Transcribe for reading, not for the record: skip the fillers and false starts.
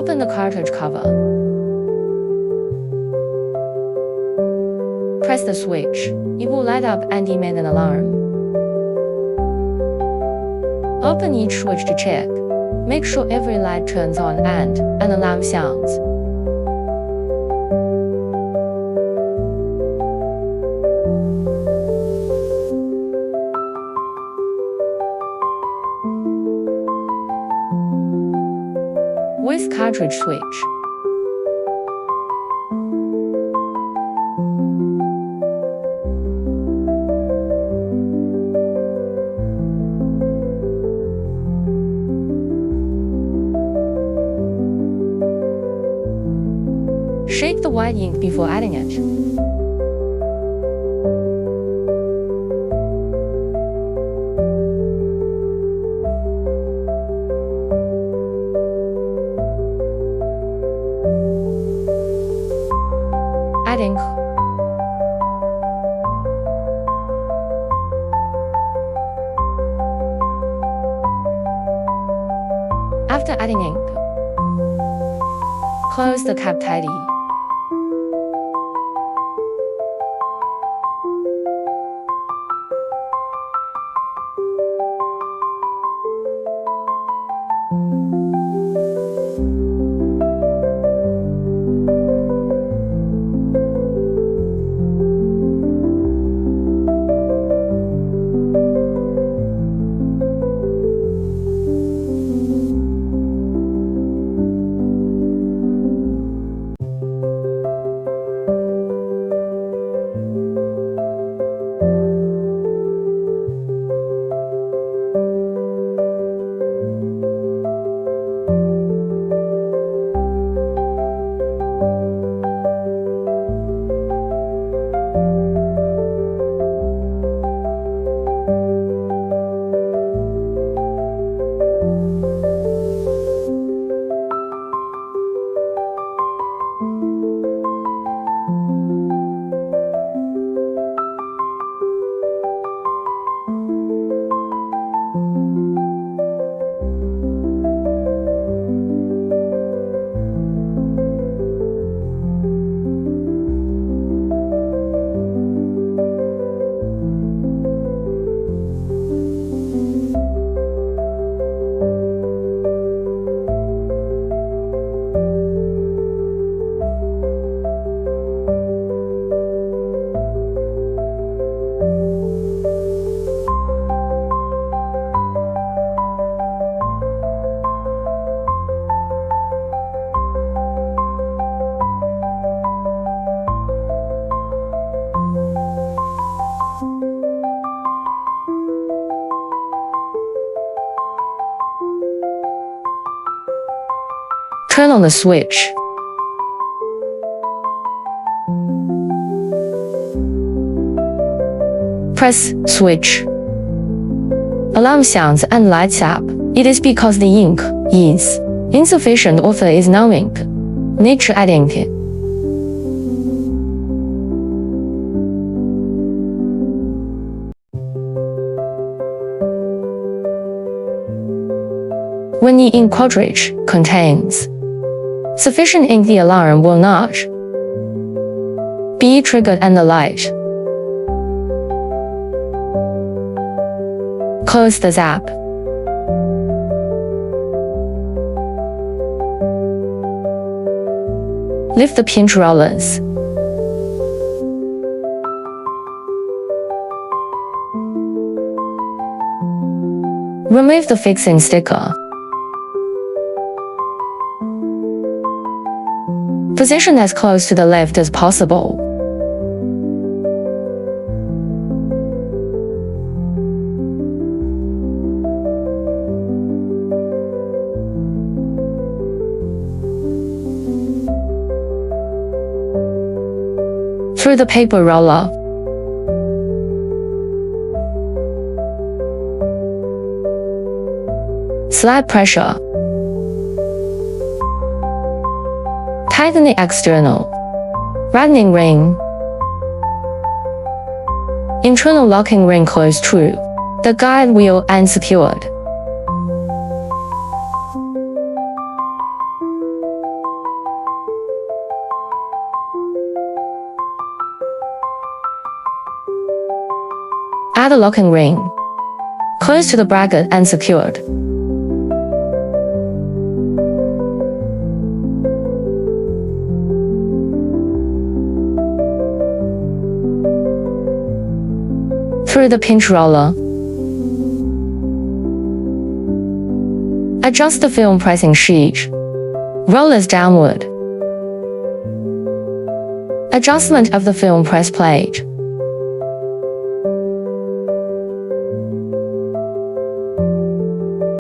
Open the cartridge cover. Press the switch. It will light up and emit an alarm. Open each switch to check. Make sure every light turns on and an alarm sounds. With cartridge switch. Shake the white ink before adding it. Add ink. After adding ink, close the cap tightly. Turn on the switch. Press switch. Alarm sounds and lights up. It is because the ink is insufficient or there is no ink. Need to add ink. When the ink cartridge contains sufficient ink, the alarm will not be triggered and the light. Close the zap. Lift the pinch rollers. Remove the fixing sticker. Position as close to the left as possible. Through the paper roller. Slight pressure. Tighten the external tightening ring. Internal locking ring closed through the guide wheel and secured. Add a locking ring. Close to the bracket and secured. Through the pinch roller. Adjust the film pressing sheet. Rollers downward. Adjustment of the film press plate.